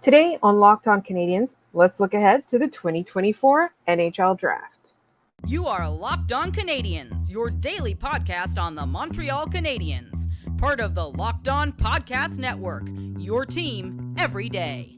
Today on Locked On Canadiens, let's look ahead to the 2024 NHL Draft. You are Locked On Canadiens, your daily podcast on the Montreal Canadiens, part of the Locked On Podcast Network, your team every day.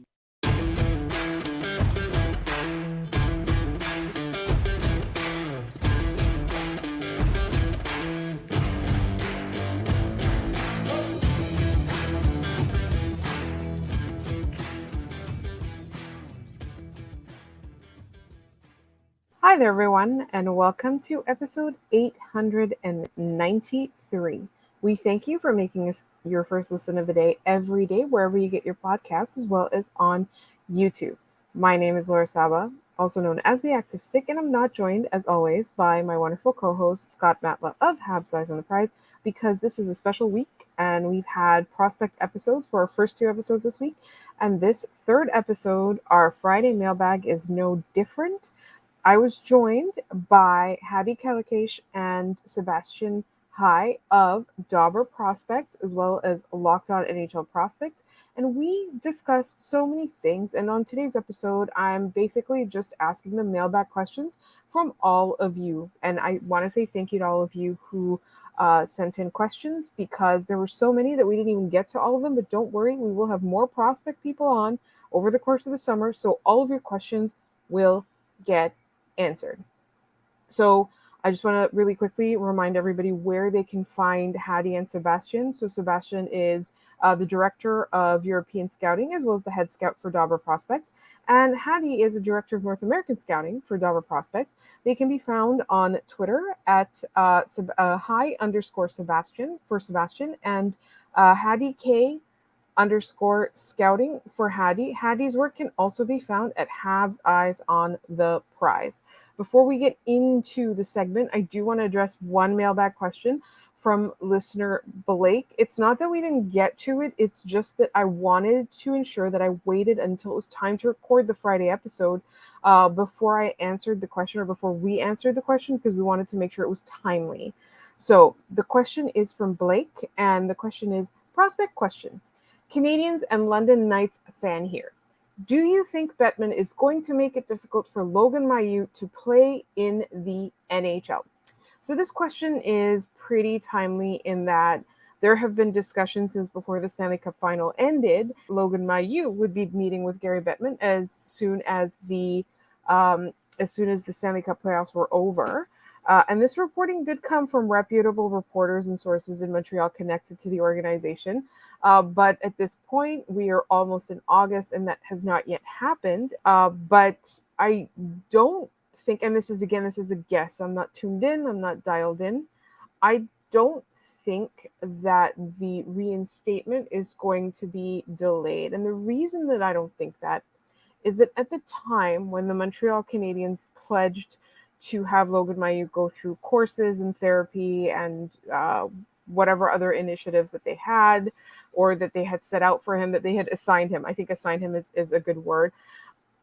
Hi there, everyone, and welcome to episode 893. We thank you for making us your first listen of the day every day, wherever you get your podcasts, as well as on YouTube. My name is Laura Saba, also known as the Active Stick, and I'm not joined, as always, by my wonderful co-host, Scott Matla of Habs Eyes on the Prize, because this is a special week, and we've had prospect episodes for our first two episodes this week, and this third episode, our Friday mailbag, is no different. I was joined by Hadi, Kalakeche, and Sebastian of Dobber Prospects, as well as Locked On NHL Prospects, and we discussed so many things. And on today's episode, I'm basically just asking the mailbag questions from all of you. And I want to say thank you to all of you who sent in questions, because there were so many that we didn't even get to all of them. But don't worry, we will have more prospect people on over the course of the summer, so all of your questions will get answered. So I just want to really quickly remind everybody where they can find Hadi and Sebastian. So Sebastian is the director of European Scouting, as well as the head scout for Dobber Prospects. And Hadi is the director of North American Scouting for Dobber Prospects. They can be found on Twitter at hi_Sebastian for Sebastian, and Hadi K_scouting for Hadi. Hadi's work can also be found at Habs Eyes on the Prize. Before we get into the segment, I do want to address one mailbag question from listener Blake. It's not that we didn't get to it, it's just that I wanted to ensure that I waited until it was time to record the Friday episode before I answered the question, or before we answered the question, because we wanted to make sure it was timely. So the question is from Blake, and the question is, prospect question. Canadiens and London Knights fan here. Do you think Bettman is going to make it difficult for Logan Mailloux to play in the NHL? So this question is pretty timely in that there have been discussions since before the Stanley Cup final ended. Logan Mailloux would be meeting with Gary Bettman as soon as the Stanley Cup playoffs were over. And this reporting did come from reputable reporters and sources in Montreal connected to the organization. But at this point, we are almost in August, and that has not yet happened. But I don't think, and this is a guess, I'm not tuned in, I'm not dialed in. I don't think that the reinstatement is going to be delayed. And the reason that I don't think that is that at the time when the Montreal Canadiens pledged to have Logan Mailloux go through courses and therapy and whatever other initiatives that they had, or that they had set out for him, that they had assigned him. I think assigned him is a good word.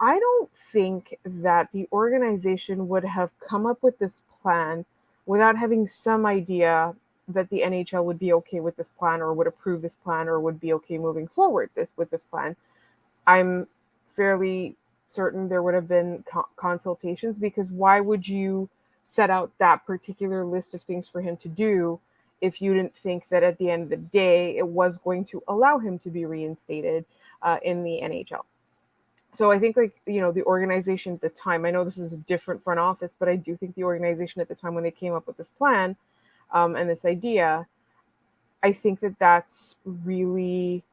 I don't think that the organization would have come up with this plan without having some idea that the NHL would be okay with this plan, or would approve this plan, or would be okay moving forward with this plan. I'm fairly certain there would have been consultations, because why would you set out that particular list of things for him to do if you didn't think that at the end of the day it was going to allow him to be reinstated in the NHL? So I think, the organization at the time, I know this is a different front office, but I do think the organization at the time when they came up with this plan and this idea, I think that that's really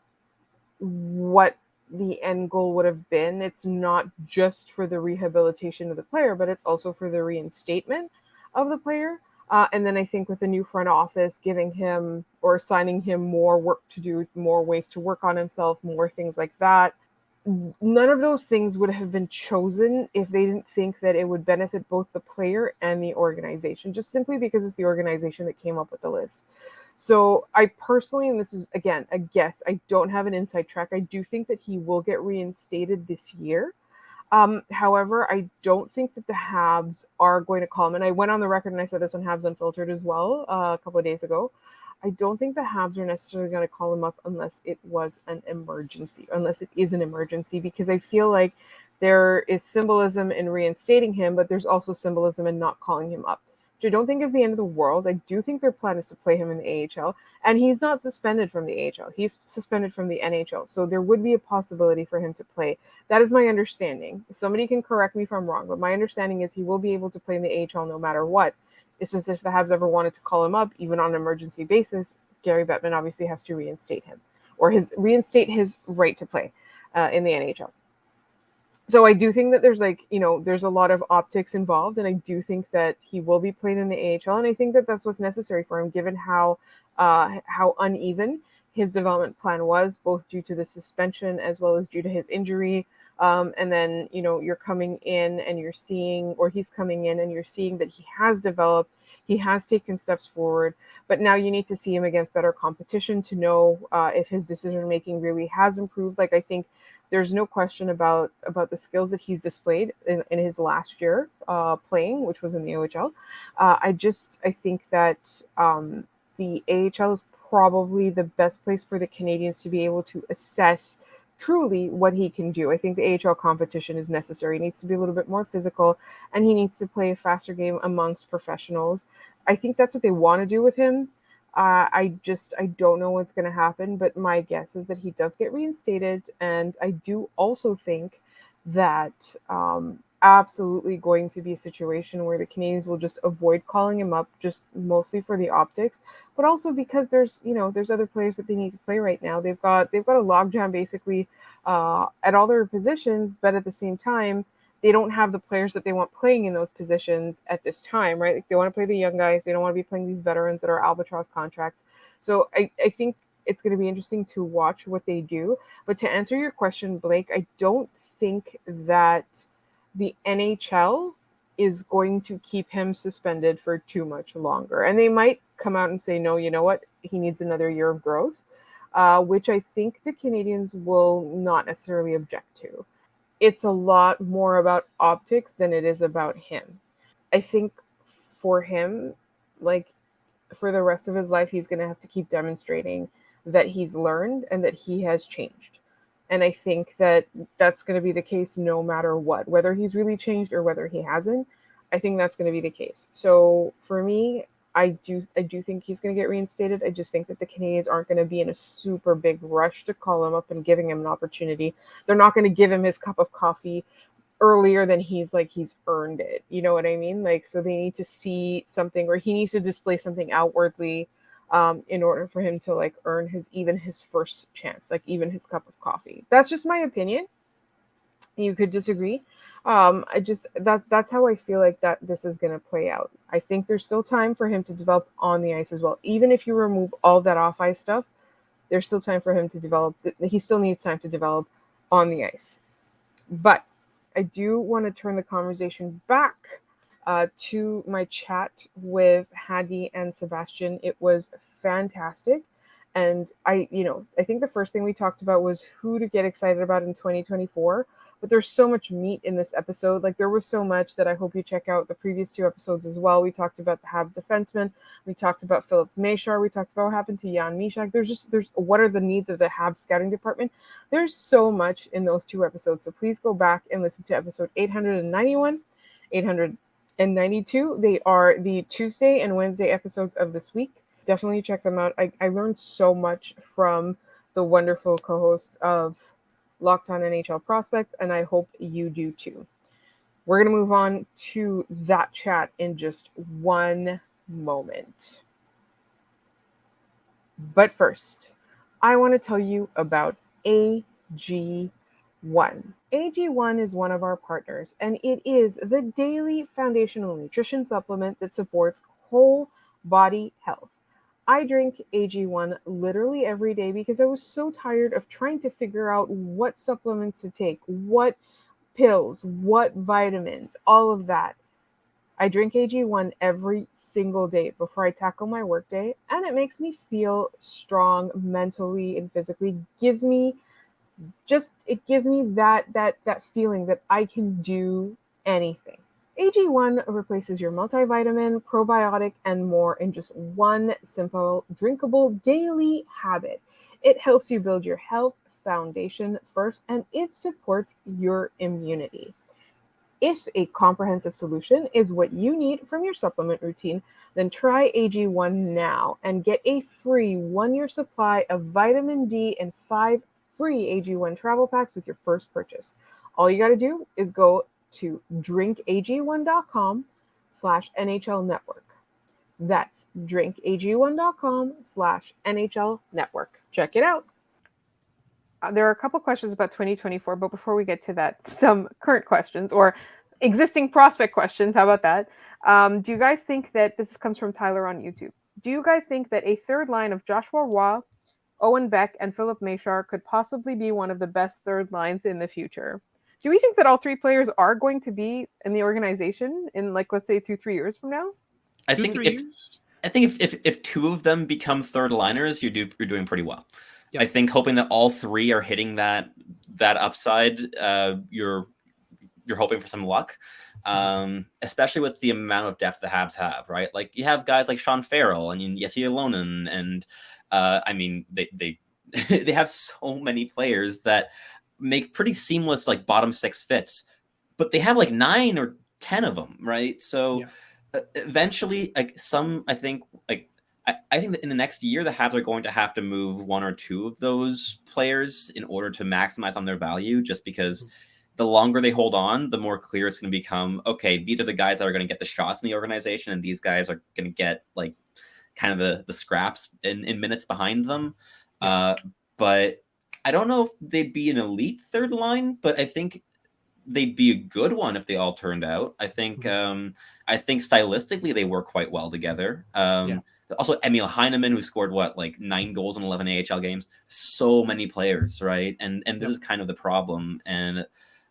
what the end goal would have been. It's not just for the rehabilitation of the player, but it's also for the reinstatement of the player. And then I think with the new front office giving him or assigning him more work to do, more ways to work on himself, more things like that, none of those things would have been chosen if they didn't think that it would benefit both the player and the organization, just simply because it's the organization that came up with the list. So I personally, and this is again a guess, I don't have an inside track, I do think that he will get reinstated this year. However, I don't think that the Habs are going to call him. And I went on the record and I said this on Habs Unfiltered as well a couple of days ago. I don't think the Habs are necessarily going to call him up unless it was an emergency, unless it is an emergency, because I feel like there is symbolism in reinstating him, but there's also symbolism in not calling him up, which I don't think is the end of the world. I do think their plan is to play him in the AHL, and he's not suspended from the AHL. He's suspended from the NHL, so there would be a possibility for him to play. That is my understanding. Somebody can correct me if I'm wrong, but my understanding is he will be able to play in the AHL no matter what. It's just if the Habs ever wanted to call him up, even on an emergency basis, Gary Bettman obviously has to reinstate him, or reinstate his right to play in the NHL. So I do think that there's a lot of optics involved, and I do think that he will be played in the AHL, and I think that that's what's necessary for him, given how uneven his development plan was, both due to the suspension as well as due to his injury. And then you're coming in and you're seeing, or he's coming in and you're seeing that he has developed, he has taken steps forward, but now you need to see him against better competition to know if his decision making really has improved. Like, I think there's no question about the skills that he's displayed in his last year playing, which was in the OHL. I think that the AHL is probably the best place for the Canadiens to be able to assess truly what he can do. I think the AHL competition is necessary. He needs to be a little bit more physical, and he needs to play a faster game amongst professionals. I think that's what they want to do with him. I don't know what's going to happen, but my guess is that he does get reinstated. And I do also think that absolutely going to be a situation where the Canadiens will just avoid calling him up, just mostly for the optics, but also because there's other players that they need to play right now. They've got a logjam basically at all their positions, but at the same time, they don't have the players that they want playing in those positions at this time, right? Like, they want to play the young guys. They don't want to be playing these veterans that are albatross contracts. So I think it's going to be interesting to watch what they do. But to answer your question, Blake, I don't think that the NHL is going to keep him suspended for too much longer. And they might come out and say, no, you know what? He needs another year of growth, which I think the Canadiens will not necessarily object to. It's a lot more about optics than it is about him. I think for him, like, for the rest of his life, he's going to have to keep demonstrating that he's learned and that he has changed. And I think that that's going to be the case no matter what, whether he's really changed or whether he hasn't. I think that's going to be the case. So for me, I do think he's going to get reinstated. I just think that the Canadiens aren't going to be in a super big rush to call him up and giving him an opportunity. They're not going to give him his cup of coffee earlier than he's earned it. You know what I mean? Like, so they need to see something, or he needs to display something outwardly in order for him to earn his first chance, even his cup of coffee. That's just my opinion. You could disagree. That's how I feel like that this is going to play out. I think there's still time for him to develop on the ice as well. Even if you remove all that off ice stuff, there's still time for him to develop. He still needs time to develop on the ice. But I do want to turn the conversation back to my chat with Hadi and Sebastian. It was fantastic. And I think the first thing we talked about was who to get excited about in 2024. But there's so much meat in this episode. Like, there was so much that I hope you check out the previous two episodes as well. We talked about the Habs defenseman. We talked about Filip Mesar. We talked about what happened to Jan Mysak. There's what are the needs of the Habs scouting department. There's so much in those two episodes. So please go back and listen to episode 891, 892. They are the Tuesday and Wednesday episodes of this week. Definitely check them out. I learned so much from the wonderful co-hosts of Locked On NHL Prospects, and I hope you do too. We're going to move on to that chat in just one moment. But first, I want to tell you about AG1. AG1 is one of our partners, and it is the daily foundational nutrition supplement that supports whole body health. I drink AG1 literally every day because I was so tired of trying to figure out what supplements to take, what pills, what vitamins, all of that. I drink AG1 every single day before I tackle my workday, and it makes me feel strong mentally and physically. It gives me that feeling that I can do anything. AG1 replaces your multivitamin, probiotic, and more in just one simple, drinkable daily habit. It helps you build your health foundation first, and it supports your immunity. If a comprehensive solution is what you need from your supplement routine, then try AG1 now and get a free 1 year supply of vitamin D and 5 free AG1 travel packs with your first purchase. All you got to do is go to drinkag1.com/NHL network. That's drinkag1.com/NHL network. Check it out. There are a couple questions about 2024, but before we get to that, some current questions or existing prospect questions. How about that? Do you guys think that this comes from Tyler on YouTube? Do you guys think that a third line of Joshua Roy, Owen Beck, and Filip Mesar could possibly be one of the best third lines in the future? Do we think that all three players are going to be in the organization in, like, let's say 2-3 years from now? I think if two of them become third liners, you're doing pretty well. Yep. I think hoping that all three are hitting that upside, you're hoping for some luck, especially with the amount of depth the Habs have, right? Like you have guys like Sean Farrell and Jesse Alonen, and I mean they they have so many players that make pretty seamless like bottom six fits, but they have like 9 or 10 of them, right? So eventually, like I think that in the next year, the Habs are going to have to move 1 or 2 of those players in order to maximize on their value, just because the longer they hold on, the more clear it's going to become, okay, these are the guys that are going to get the shots in the organization, and these guys are going to get like kind of the scraps in minutes behind them. But I don't know if they'd be an elite third line, but I think they'd be a good one if they all turned out. I think stylistically they work quite well together. Also, Emil Heineman, who scored 9 goals in 11 AHL games. So many players, right? And this is kind of the problem. And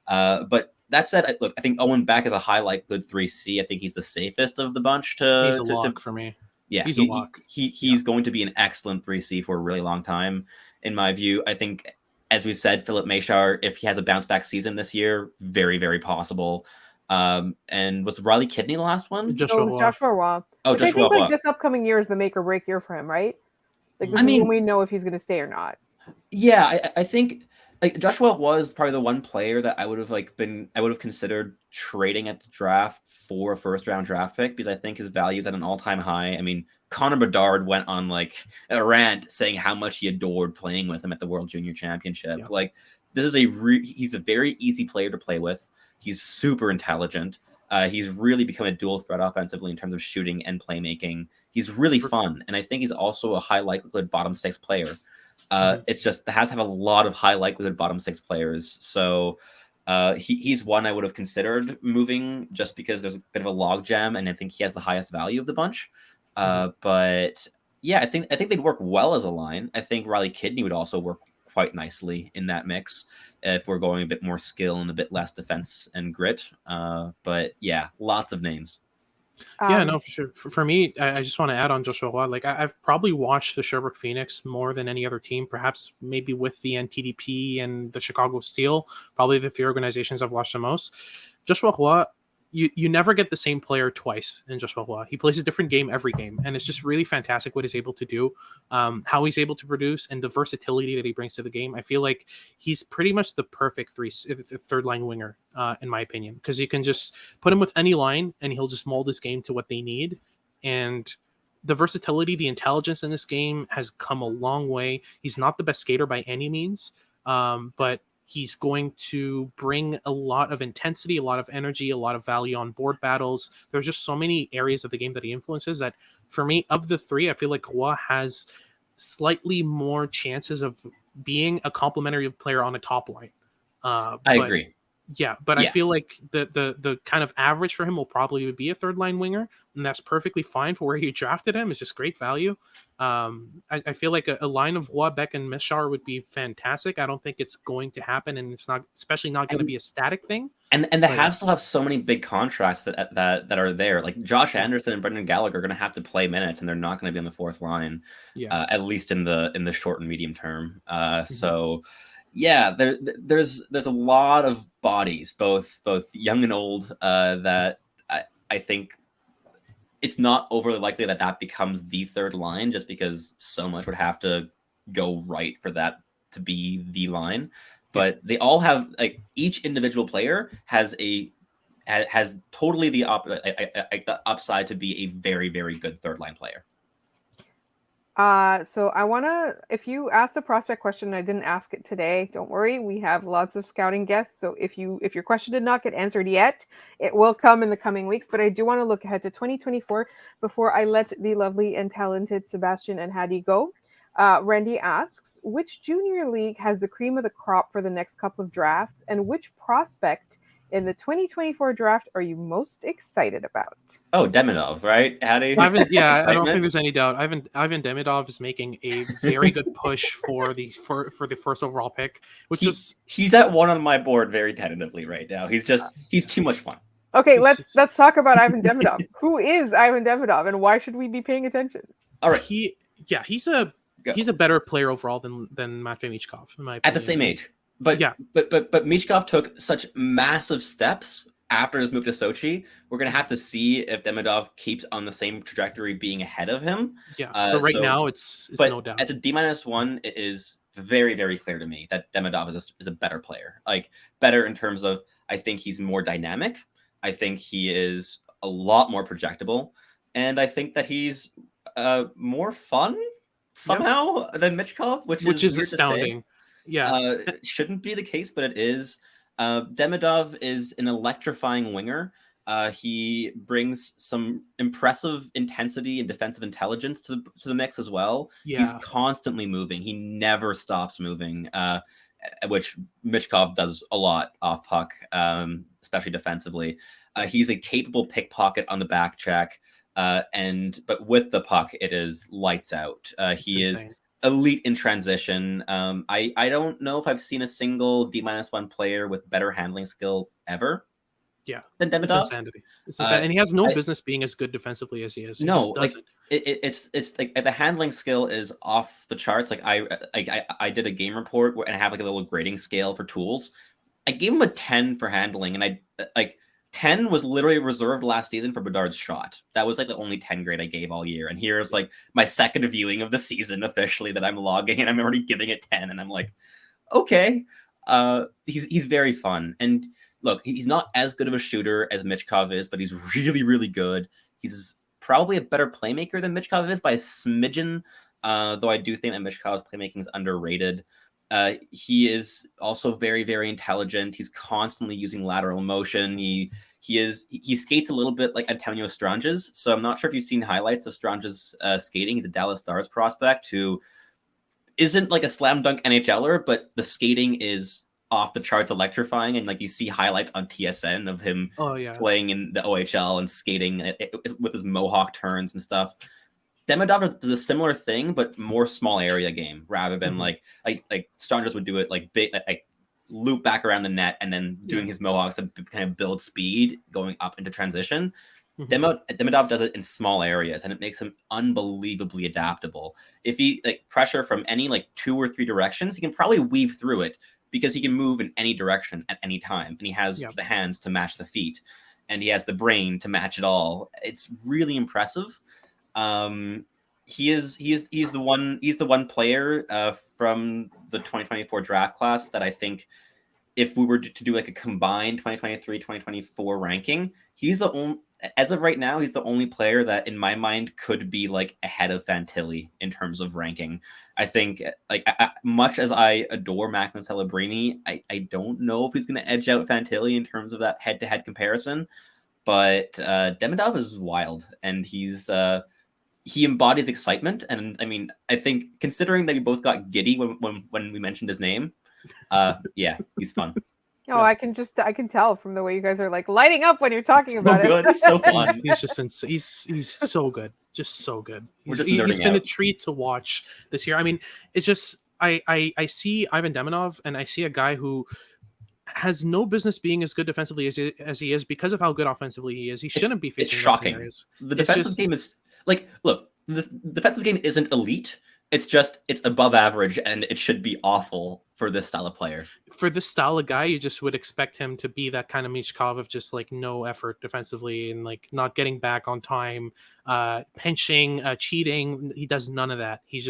but that said, look, I think Owen Beck is a high likelihood 3C. I think he's the safest of the bunch. He's a lock for me. Yeah, he's a lock. He's going to be an excellent 3C for a really long time, in my view. I think, as we said, Filip Mesar, if he has a bounce back season this year, very, very possible. And was Riley Kidney the last one? It was Joshua Roy. Oh, Joshua Roy. I think this upcoming year is the make or break year for him, right? Like this is when we know if he's going to stay or not. Yeah, I think Joshua was probably the one player that I would have considered trading at the draft for a first round draft pick, because I think his value is at an all time high. I mean, Connor Bedard went on a rant saying how much he adored playing with him at the World Junior Championship. Yeah. This is he's a very easy player to play with. He's super intelligent. He's really become a dual threat offensively in terms of shooting and playmaking. He's really fun, and I think he's also a high likelihood bottom 6 player. It's just the Habs have a lot of high likelihood bottom 6 players, so he's one I would have considered moving just because there's a bit of a logjam, and I think he has the highest value of the bunch. But yeah, I think they'd work well as a line. I think Riley Kidney would also work quite nicely in that mix if we're going a bit more skill and a bit less defense and grit. But yeah, lots of names. Yeah, no, for sure. For me, I just want to add on Joshua Roy. I've probably watched the Sherbrooke Phoenix more than any other team, perhaps maybe with the NTDP and the Chicago Steel, probably the 3 organizations I've watched the most. Joshua Roy, you never get the same player twice in Joshua Roy. He plays a different game every game, and it's just really fantastic what he's able to do, how he's able to produce, and the versatility that he brings to the game. I feel like he's pretty much the perfect third line winger, in my opinion, because you can just put him with any line, and he'll just mold his game to what they need. And the versatility, the intelligence in this game has come a long way. He's not the best skater by any means, but he's going to bring a lot of intensity, a lot of energy, a lot of value on board battles. There's just so many areas of the game that he influences that, for me, of the 3, I feel like Roy has slightly more chances of being a complementary player on a top line. I agree. Yeah, but I feel like the kind of average for him will probably be a third line winger, and that's perfectly fine for where you drafted him. It's just great value. I feel like a line of Roy, Beck, and Mesar would be fantastic. I don't think it's going to happen, and it's not, especially not going to be a static thing. And the Habs still have so many big contracts that are there. Like Josh Anderson and Brendan Gallagher are going to have to play minutes, and they're not going to be on the 4th line, at least in the short and medium term. So. Yeah, there's a lot of bodies, both young and old, that I think it's not overly likely that becomes the third line, just because so much would have to go right for that to be the line. But they all have, like, each individual player has totally the upside to be a very, very good third line player. So I want to, if you asked a prospect question and I didn't ask it today, don't worry. We have lots of scouting guests. So if your question did not get answered yet, it will come in the coming weeks. But I do want to look ahead to 2024 before I let the lovely and talented Sebastian and Hadi go. Randy asks, which junior league has the cream of the crop for the next couple of drafts, and which prospect in the 2024 draft are you most excited about? Oh, Demidov, right? Hadi? I don't think there's any doubt. Ivan Demidov is making a very good push for the first overall pick, he's at one on my board very tentatively right now. He's too much fun. Okay, let's talk about Ivan Demidov. Who is Ivan Demidov, and why should we be paying attention? All right, he's a better player overall than Matvei Michkov, in my opinion. At the same age. But Michkov took such massive steps after his move to Sochi. We're going to have to see if Demidov keeps on the same trajectory being ahead of him. Yeah, but now it's no doubt. As a D-1, it is very, very clear to me that Demidov is a better player. Like, better in terms of, I think he's more dynamic. I think he is a lot more projectable. And I think that he's more fun somehow than Michkov, which is astounding. Yeah, shouldn't be the case, but it is. Demidov is an electrifying winger. He brings some impressive intensity and defensive intelligence to the mix as well. Yeah. He's constantly moving. He never stops moving, which Michkov does a lot off puck, especially defensively. He's a capable pickpocket on the back check, but with the puck, it is lights out. He is elite in transition. I don't know if I've seen a single D-1 player with better handling skill ever. Yeah, than Demidov. It's insanity. And he has no business being as good defensively as he is. It's like the handling skill is off the charts. Like I did a game report and I have like a little grading scale for tools. I gave him a 10 for handling, and 10 was literally reserved last season for Bedard's shot. That was like the only 10 grade I gave all year. And here's like my second viewing of the season officially that I'm logging, and I'm already giving it 10. And I'm like, okay. He's very fun. And look, he's not as good of a shooter as Michkov is, but he's really, really good. He's probably a better playmaker than Michkov is by a smidgen, though I do think that Michkov's playmaking is underrated. He is also very, very intelligent. He's constantly using lateral motion. He skates a little bit like Antonio Stranges. So I'm not sure if you've seen highlights of Stranges skating. He's a Dallas Stars prospect who isn't like a slam dunk NHLer, but the skating is off the charts electrifying. And like you see highlights on TSN of him playing in the OHL and skating with his mohawk turns and stuff. Demidov does a similar thing, but more small area game rather than like Stranges would do it like big, like loop back around the net and then doing his mohawks to kind of build speed going up into transition. Demidov does it in small areas, and it makes him unbelievably adaptable. If he pressure from any 2 or 3 directions, he can probably weave through it because he can move in any direction at any time, and he has the hands to match the feet, and he has the brain to match it all. It's really impressive. He's the one player from the 2024 draft class that I think if we were to do like a combined 2023-2024 ranking, he's the only, as of right now, he's the only player that in my mind could be ahead of Fantilli in terms of ranking. I think much as I adore Macklin Celebrini, I don't know if he's going to edge out Fantilli in terms of that head-to-head comparison, but Demidov is wild, and he embodies excitement. And I mean, I think considering that we both got giddy when we mentioned his name, he's fun. Oh, I can tell from the way you guys are lighting up when you're talking about it. It's so fun. He's just he's so good, just so good. He's been a treat to watch this year. I mean, it's just I see Ivan Demidov, and I see a guy who has no business being as good defensively as he is because of how good offensively he is. He shouldn't be facing. It's shocking. The defensive game is look, the defensive game isn't elite, it's above average, and it should be awful for this style of player. For this style of guy, you just would expect him to be that kind of Michkov of just like no effort defensively and like not getting back on time, pinching, cheating. He does none of that. He's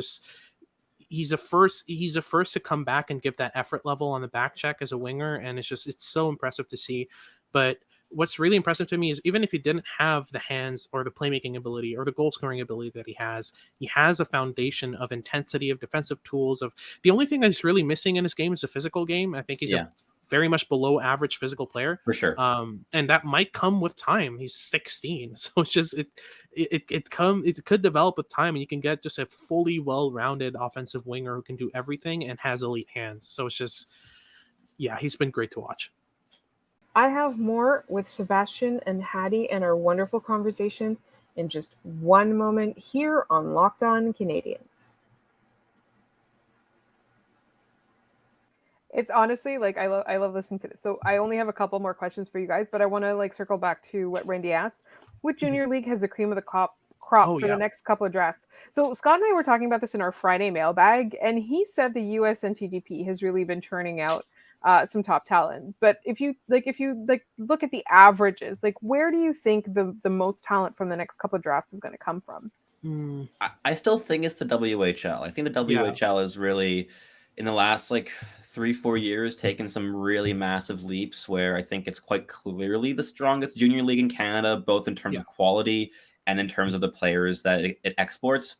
a first to come back and give that effort level on the back check as a winger, and it's so impressive to see. But what's really impressive to me is even if he didn't have the hands or the playmaking ability or the goal scoring ability that he has a foundation of intensity, of defensive tools. Of the only thing that's really missing in his game is the physical game. I think he's a very much below average physical player for sure. And that might come with time. He's 16, so it's just it could develop with time, and you can get just a fully well-rounded offensive winger who can do everything and has elite hands. So it's just, he's been great to watch. I have more with Sebastian and Hadi and our wonderful conversation in just one moment here on Locked On Canadiens. It's honestly like I love listening to this. So I only have a couple more questions for you guys, but I want to like circle back to what Randy asked. Which junior league has the cream of the crop for the next couple of drafts? So Scott and I were talking about this in our Friday mailbag, and he said the US NTDP has really been churning out some top talent. But if you look at the averages, like where do you think the most talent from the next couple of drafts is going to come from? I still think it's the WHL. I think the WHL is really, in the last like 3-4 years, taken some really massive leaps where I think it's quite clearly the strongest junior league in Canada, both in terms of quality and in terms of the players that it exports.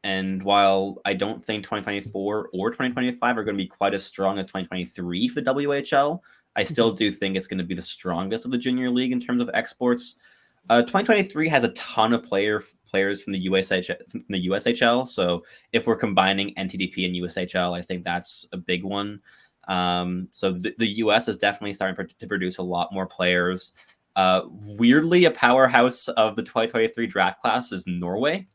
And while I don't think 2024 or 2025 are going to be quite as strong as 2023 for the WHL, I still do think it's going to be the strongest of the junior league in terms of exports. 2023 has a ton of players from the USHL. So if we're combining NTDP and USHL, I think that's a big one. So the US is definitely starting to produce a lot more players. Weirdly, a powerhouse of the 2023 draft class is Norway.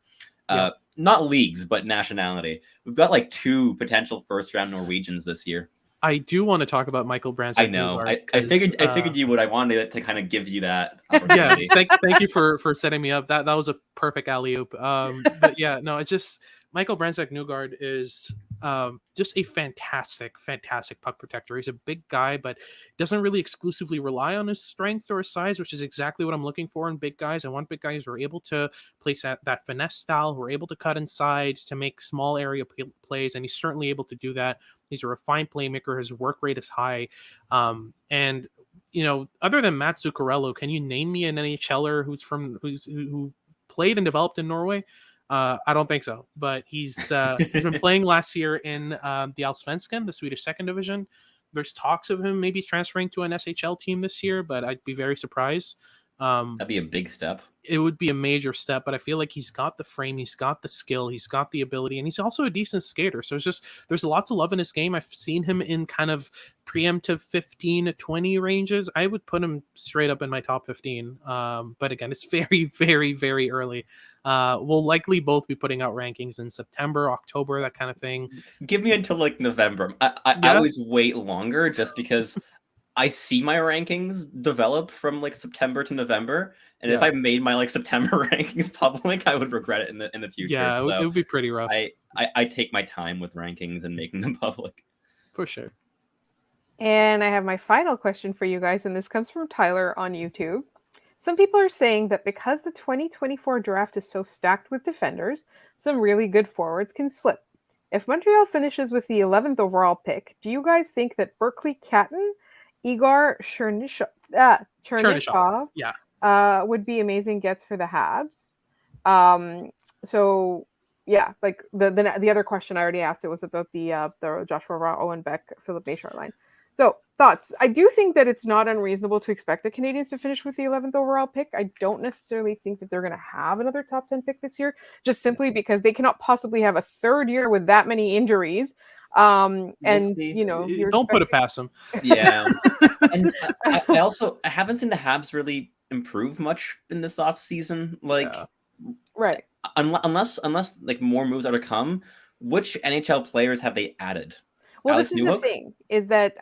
Not leagues, but nationality. We've got like 2 potential first-round Norwegians this year. I do want to talk about Michael Brandt. I know. I figured you would. I wanted to kind of give you that opportunity. Thank you for setting me up. That was a perfect alley-oop. But it's just Michael Brandt-Nygård is just a fantastic puck protector. He's a big guy, but doesn't really exclusively rely on his strength or his size, which is exactly what I'm looking for in big guys. I want big guys who are able to place that finesse style, who are able to cut inside to make small area plays, and he's certainly able to do that. He's a refined playmaker. His work rate is high. And other than Matt Zuccarello, can you name me an NHLer who played and developed in Norway? I don't think so, but he's been playing last year in the Allsvenskan, the Swedish second division. There's talks of him maybe transferring to an SHL team this year, but I'd be very surprised. That'd be a big step. It would be a major step, but I feel like he's got the frame, he's got the skill, he's got the ability, and he's also a decent skater. So there's a lot to love in his game. I've seen him in kind of preemptive 15 to 20 ranges. I would put him straight up in my top 15. But again, it's very, very, very early. We'll likely both be putting out rankings in September, October, that kind of thing. Give me until like November. I always wait longer just because I see my rankings develop from like September to November, and if I made my like September rankings public, I would regret it in the future. Yeah, so it would be pretty rough. I take my time with rankings and making them public. For sure. And I have my final question for you guys, and this comes from Tyler on YouTube. Some people are saying that because the 2024 draft is so stacked with defenders, some really good forwards can slip. If Montreal finishes with the 11th overall pick, do you guys think that Berkeley Catton, Igor Chernyshov would be amazing gets for the Habs? Like the other question I already asked, it was about the Joshua Roy, Owen Beck, Filip Mesar line. So thoughts? I do think that it's not unreasonable to expect the Canadiens to finish with the 11th overall pick. I don't necessarily think that they're going to have another top 10 pick this year, just simply because they cannot possibly have a third year with that many injuries. Don't put it past them. Yeah. And I haven't seen the Habs really improve much in this offseason. Right. Unless like more moves are to come, which NHL players have they added? Well, this is the thing, is that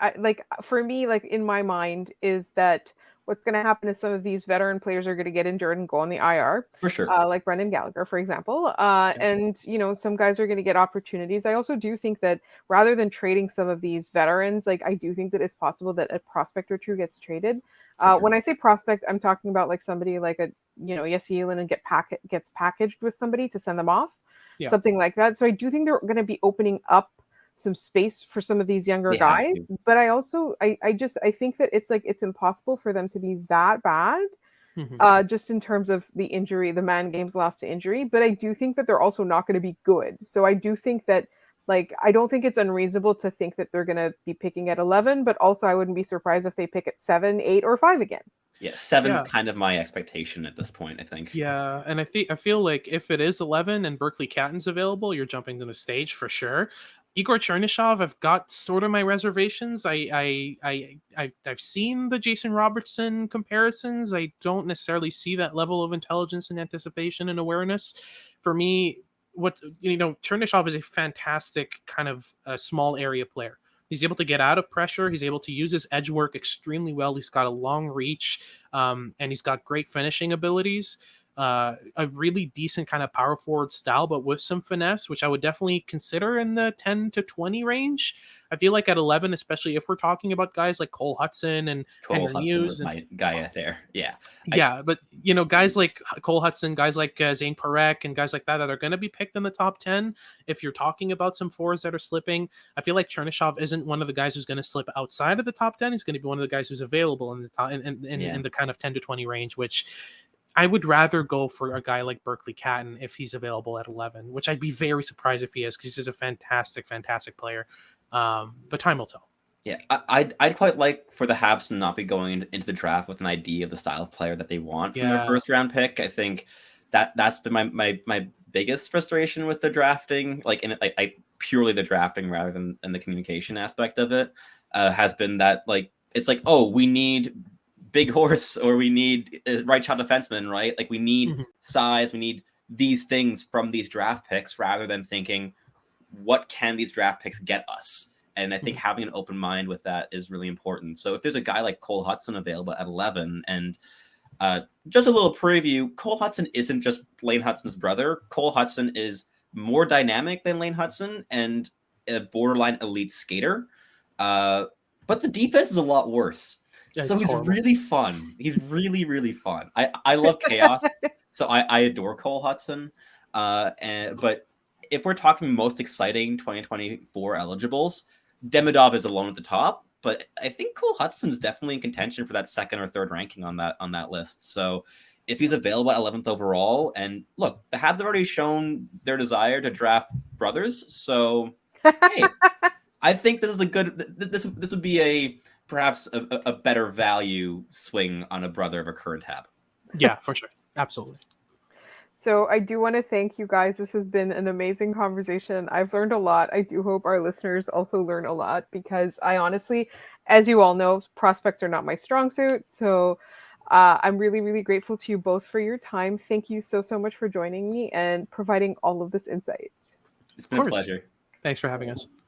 for me, like in my mind, is that what's going to happen is some of these veteran players are going to get injured and go on the IR. For sure. Like Brendan Gallagher, for example. And, some guys are going to get opportunities. I also do think that rather than trading some of these veterans, like I do think that it's possible that a prospect or two gets traded. Sure. When I say prospect, I'm talking about like somebody like Jesse Yellen and gets packaged with somebody to send them off. Yeah. Something like that. So I do think they're going to be opening up some space for some of these younger guys. But I also, I think that it's impossible for them to be that bad. Just in terms of the injury, the man games lost to injury. But I do think that they're also not going to be good. So I do think that, I don't think it's unreasonable to think that they're going to be picking at 11, but also I wouldn't be surprised if they pick at 7, 8, or 5 again. Yeah, 7's kind of my expectation at this point, I think. Yeah, and I feel like if it is 11 and Berkeley Catton's available, you're jumping to the stage for sure. Igor Chernyshov, I've got sort of my reservations. I've seen the Jason Robertson comparisons. I don't necessarily see that level of intelligence and anticipation and awareness. For me, Chernyshov is a fantastic kind of small area player. He's able to get out of pressure. He's able to use his edge work extremely well. He's got a long reach, and he's got great finishing abilities. A really decent kind of power forward style, but with some finesse, which I would definitely consider in the 10 to 20 range. I feel like at 11, especially if we're talking about guys like Cole Hudson and Henry Muse. My guy out there. Yeah. But guys like Cole Hudson, guys like Zane Parekh, and guys like that are going to be picked in the top 10. If you're talking about some fours that are slipping, I feel like Chernyshov isn't one of the guys who's going to slip outside of the top 10. He's going to be one of the guys who's available in the top, in the kind of 10 to 20 range, which I would rather go for a guy like Berkeley Catton if he's available at 11, which I'd be very surprised if he is, because he's a fantastic, fantastic player. But time will tell. Yeah, I'd quite like for the Habs to not be going into the draft with an idea of the style of player that they want from their first round pick. I think that's been my biggest frustration with the drafting, purely the drafting rather than the communication aspect of it, has been that it's like, oh, we need big horse, or we need right shot defenseman, right? Like we need size, we need these things from these draft picks, rather than thinking, what can these draft picks get us? And I think having an open mind with that is really important. So if there's a guy like Cole Hudson available at 11, and just a little preview, Cole Hudson isn't just Lane Hudson's brother. Cole Hudson is more dynamic than Lane Hudson and a borderline elite skater. But the defense is a lot worse. So he's horrible. Really fun. He's really, really fun. I love chaos. So I adore Cole Hudson. But if we're talking most exciting 2024 eligibles, Demidov is alone at the top. But I think Cole Hudson's definitely in contention for that second or third ranking on that list. So if he's available at 11th overall, and look, the Habs have already shown their desire to draft brothers. So hey, I think this is a good. This would be perhaps a better value swing on a brother of a current Hab. Yeah, for sure. Absolutely. So I do want to thank you guys. This has been an amazing conversation. I've learned a lot. I do hope our listeners also learn a lot, because I honestly, as you all know, prospects are not my strong suit. So I'm really, really grateful to you both for your time. Thank you so much for joining me and providing all of this insight. It's been a pleasure. Thanks for having us.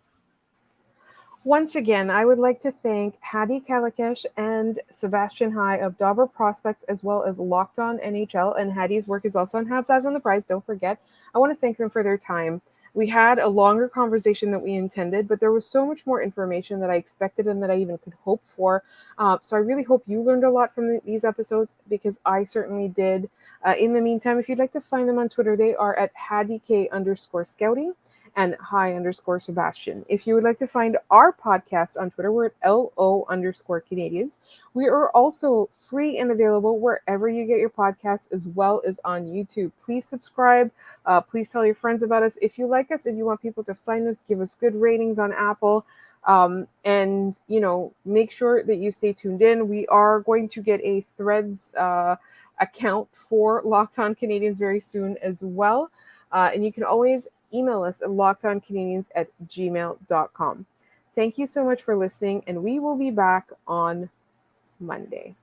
Once again, I would like to thank Hadi, Kalakeche, and Sebastian of Dobber Prospects, as well as Locked On NHL. And Hadi's work is also on Habs Eyes on the Prize. Don't forget. I want to thank them for their time. We had a longer conversation than we intended, but there was so much more information that I expected and that I even could hope for. So I really hope you learned a lot from these episodes, because I certainly did. In the meantime, if you'd like to find them on Twitter, they are at HadiK_scouting. and hi_Sebastian. If you would like to find our podcast on Twitter, we're at LO_Canadiens. We are also free and available wherever you get your podcasts, as well as on YouTube. Please subscribe. Please tell your friends about us. If you like us, if you want people to find us, give us good ratings on Apple. And, make sure that you stay tuned in. We are going to get a Threads account for Locked On Canadiens very soon as well. And you can always email us at lockedoncanadiens@gmail.com. Thank you so much for listening, and we will be back on Monday.